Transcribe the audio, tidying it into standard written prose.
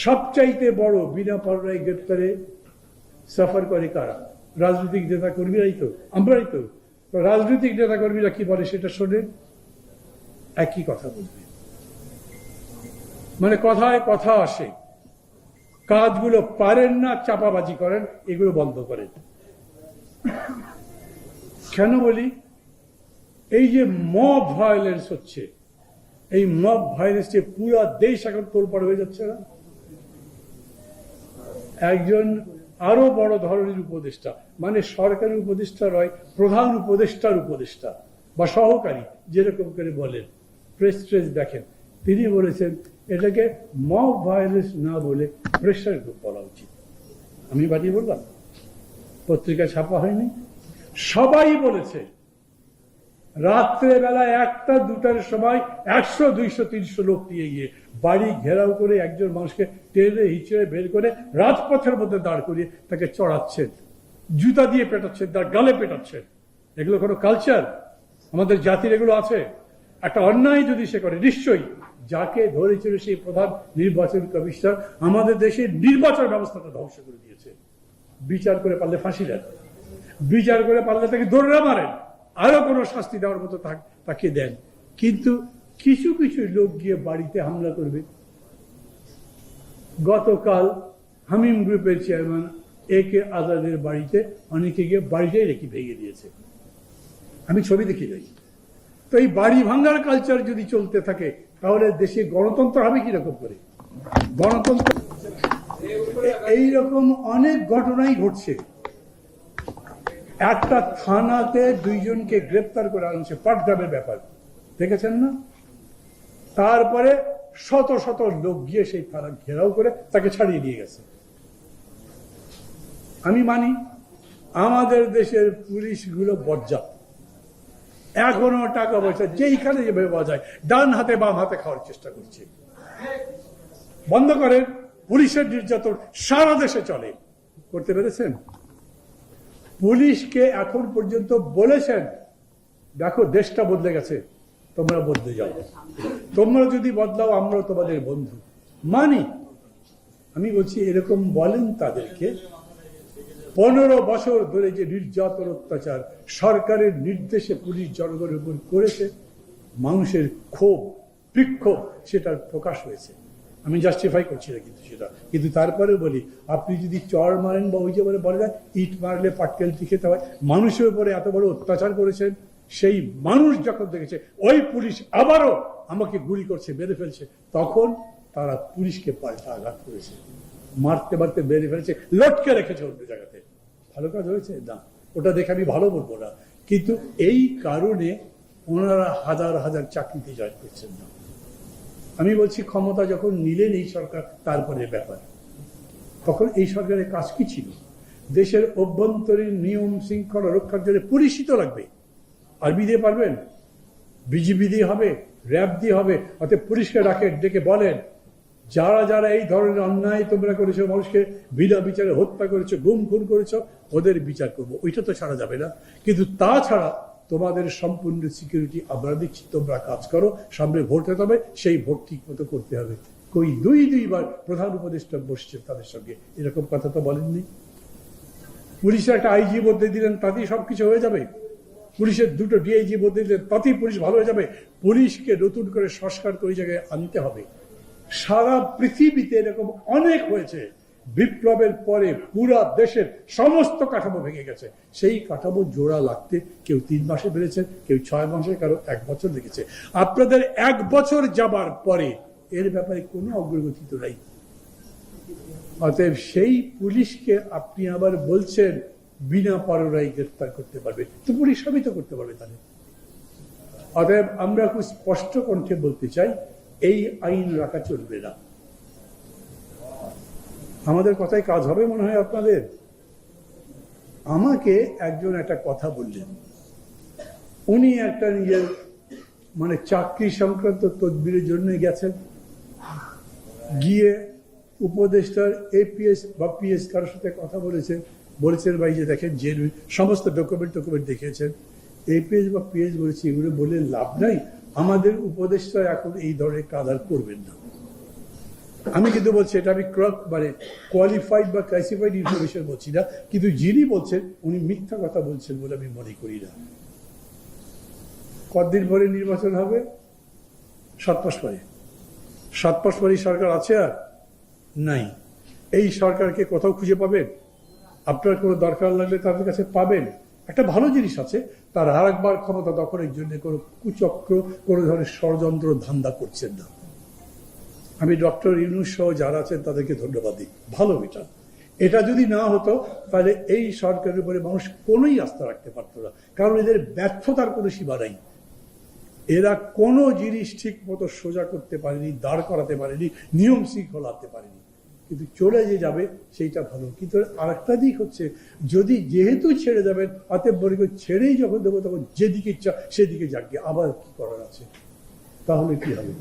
সবচাইতে বড় বিনা পারোয়ায় গ্রেপ্তারে সাফার করে কারা? রাজনৈতিক নেতা কর্মীরাই তো, আমরাই তো। রাজনৈতিক নেতা কর্মীরা কি বলে সেটা শোনেন, একই কথা বলবে, মানে কথায় কথা আসে। কাজগুলো পারেন না, চাপাবাজি করেন, এগুলো বন্ধ করেন। কেন বলি? এই যে মব ভায়োলেন্স হচ্ছে, এই মব ভায়োলেন্সে পুরো দেশ এখন তোলপাড় হয়ে যাচ্ছে না? একজন আরো বড় ধরনের উপদেষ্টা, মানে সরকারি উপদেষ্টা নয়, প্রধান উপদেষ্টার উপদেষ্টা বা সহকারী যেরকম করে বলেন, প্রেস দেখেন, তিনি বলেছেন এটাকে মব ভায়োলেন্স না বলে প্রেসার গ্রুপ বলা উচিত। আমি বাড়িয়ে বললাম, পত্রিকা ছাপা হয়নি, সবাই বলেছে। রাত্রেবেলা 1টা 2টার সময় 100, 200, 300 লোক নিয়ে গিয়ে বাড়ি ঘেরাও করে একজন মানুষকে টেনে হিচড়ে বের করে রাজপথের মধ্যে দাঁড় করিয়ে তাকে চড়াচ্ছেন, জুতা দিয়ে পেটাচ্ছেন, তার গালে পেটাচ্ছেন। এগুলো কোনো কালচার? আমাদের জাতির এগুলো আছে? একটা অন্যায় যদি সে করে, নিশ্চয়ই যাকে ধরেছিল সেই প্রধান নির্বাচন কমিশনার আমাদের দেশের নির্বাচন ব্যবস্থাটা ধ্বংস করে দিয়েছে। বিচার করে পারলে ফাঁসি দেন, বিচার করে পারলে তাকে দৌড়া মারেন, আরো কোনো শাস্তি দেওয়ার মতো তাকে দেন। কিন্তু কিছু কিছু লোক গিয়ে বাড়িতে হামলা করবে। গতকাল হামিম গ্রুপের চেয়ারম্যান AK আজাদের বাড়িতে অনেকে গিয়ে বাড়িটাই রেখে ভেঙে দিয়েছে, আমি ছবি দেখি যাই। তো এই বাড়ি ভাঙার কালচার যদি চলতে থাকে তাহলে দেশে গণতন্ত্র হবে কিরকম করে? গণতন্ত্র এইরকম অনেক ঘটনাই ঘটছে। একটা থানাতে 2 জনকে গ্রেপ্তার করে আনছে, পাটগ্রামের ব্যাপার, দেখেছেন না? তারপরে শত শত লোক গিয়ে সেই থানা ঘেরাও করে তাকে ছাড়িয়ে নিয়ে গেছে। আমি মানি আমাদের দেশের পুলিশগুলো বজ্জাত, এখনো টাকা পয়সা যেইখানে যেভাবে পাওয়া যায় ডান হাতে বাম হাতে খাওয়ার চেষ্টা করছে। বন্ধ করেন। পুলিশের নির্যাতন সারা দেশে চলে, করতে পেরেছেন? পুলিশকে এখন পর্যন্ত বলেছেন দেখো দেশটা বদলে গেছে, তোমরা বদলে যাও, তোমরা যদি বদলাও আমরাও তোমাদের বন্ধু। মানি, আমি বলছি এরকম বলেন তাদেরকে। 15 বছর ধরে যে নির্যাতন অত্যাচার সরকারের নির্দেশে পুলিশ জনগণের উপর করেছে, মানুষের ক্ষোভ বিক্ষোভ সেটার প্রকাশ হয়েছে। আমি জাস্টিফাই করছি না কিন্তু তারপরে বলি, আপনি যদি চর মারেন বা ওই যে বলে যায় ইট মারলে পাটকেলটি খেতে হয়, মানুষের উপরে এত বড় অত্যাচার করেছেন, সেই মানুষ যখন দেখেছে ওই পুলিশ আবারও আমাকে গুলি করছে, মেরে ফেলছে, তখন তারা পুলিশকে পাল্টা আঘাত করেছে, মারতে মারতে মেরে ফেলছে, লটকে রেখেছে অন্য জায়গাতে। ভালো কাজ হয়েছে না, ওটা দেখে আমি ভালো বলবো না, কিন্তু এই কারণে ওনারা হাজার হাজার চাকরিতে জয়েন করছেন না। আমি বলছি ক্ষমতা যখন নিলেন এই সরকার, তারপরে ব্যাপার, তখন এই সরকারের কাজ কি ছিল? দেশের অভ্যন্তরীণ নিয়ম শৃঙ্খলা রক্ষার জন্য পুলিশই তো লাগবে। আর্মি দিয়ে পারবেন? BGB দিয়ে হবে, র্যাব দিয়ে হবে? অতএব পুলিশকে ডেকে বলেন যারা যারা এই ধরনের অন্যায় তোমরা করেছো, মানুষকে বিনা বিচারে হত্যা করেছো, গুম খুন করেছো, ওদের বিচার করবো। ওইটা তো ছাড়া যাবে না। কিন্তু তাছাড়া তোমাদের সম্পূর্ণ সিকিউরিটি আমরা দিচ্ছি, তোমরা কাজ করো, সামনে ভোট হতে হবে, সেই ভোট ঠিক মতো করতে হবে। কই 2বার প্রধান উপদেষ্টা বসছে তাদের সঙ্গে, এরকম কথা তো বলেননি। পুলিশের একটা IG বদলে দিলেন, তাতেই সবকিছু হয়ে যাবে? পুলিশের 2টো DIG বদলে দিলেন, তাতেই পুলিশ ভালো হয়ে যাবে? পুলিশকে নতুন করে সংস্কার করে জায়গায় আনতে হবে। সারা পৃথিবীতে এরকম অনেক হয়েছে, বিপ্লবের পরে পুরা দেশের সমস্ত কাঠামো ভেঙে গেছে, সেই কাঠামো জোড়া লাগতে কেউ 3 মাসে বেড়েছে, কেউ 6 মাসে, কারো 1 বছর লেগেছে। আপনাদের 1 বছর যাবার পরে এর ব্যাপারে কোনো অগ্রগতি তো নাই। অতএব সেই পুলিশকে আপনি আবার বলছেন বিনা পারোয়ায় গ্রেফতার করতে পারবে, তো পুলিশ সবই তো করতে পারবে তাহলে। অতএব আমরা খুব স্পষ্ট কণ্ঠে বলতে চাই, এই আইন রাখা চলবে না। আমাদের কথায় কাজ হবে মনে হয় আপনাদের? আমাকে একজন একটা কথা বললেন, উনি একটা নিজের মানে চাকরি সংক্রান্ত তদবিরের জন্য গেছেন, গিয়ে উপদেষ্টার APS বা PS কারোর সাথে কথা বলেছেন ভাই যে দেখেন যে সমস্ত ডকুমেন্ট দেখিয়েছেন, APS বা PS বলেছে এগুলো বলে লাভ নাই, আমাদের উপদেষ্টা এখন এই ধরনের কাজ আর করবেন না। আমি কিন্তু বলছি এটা আমি মানে কোয়ালিফাইড বা ক্লাসিফাইড ইনফরমেশন বলছি না, কিন্তু যিনি বলছেন উনি মিথ্যা কথা বলছেন বলে আমি মনে করি না। কতদিন পরে নির্বাচন হবে? 7 মাস পরে। 7 মাস পরে সরকার আছে আর নাই। এই সরকারকে কোথাও খুঁজে পাবেন? আপনার কোনো দরকার লাগলে তাদের কাছে পাবেন। একটা ভালো জিনিস আছে, তার আর একবার ক্ষমতা দখলের জন্য কোনো কুচক্র, কোনো ধরনের ষড়যন্ত্র ধান্দা করছেন না। আমি ডক্টর ইউনূস সহ যারা আছেন তাদেরকে ধন্যবাদ দিই, ভালো এটা। এটা যদি না হতো তাহলে এই সরকারের উপরে মানুষ কোনোই আস্থা রাখতে পারত না, কারণ এদের ব্যর্থতার কোনো সীমা নাই। এরা কোনো জিনিস ঠিক মতো সোজা করতে পারেনি, দাঁড় করাতে পারেনি, নিয়ম শৃঙ্খলা আনতে পারেনি। কিন্তু চলে যে যাবে সেইটা ভালো। কিন্তু আর একটা দিক হচ্ছে, যদি যেহেতু ছেড়ে যাবেন, অতএব বলি ছেড়েই যখন দেবো তখন যেদিকে ইচ্ছা সেদিকে যাক, আবার কি করার আছে? তাহলে কি হবে?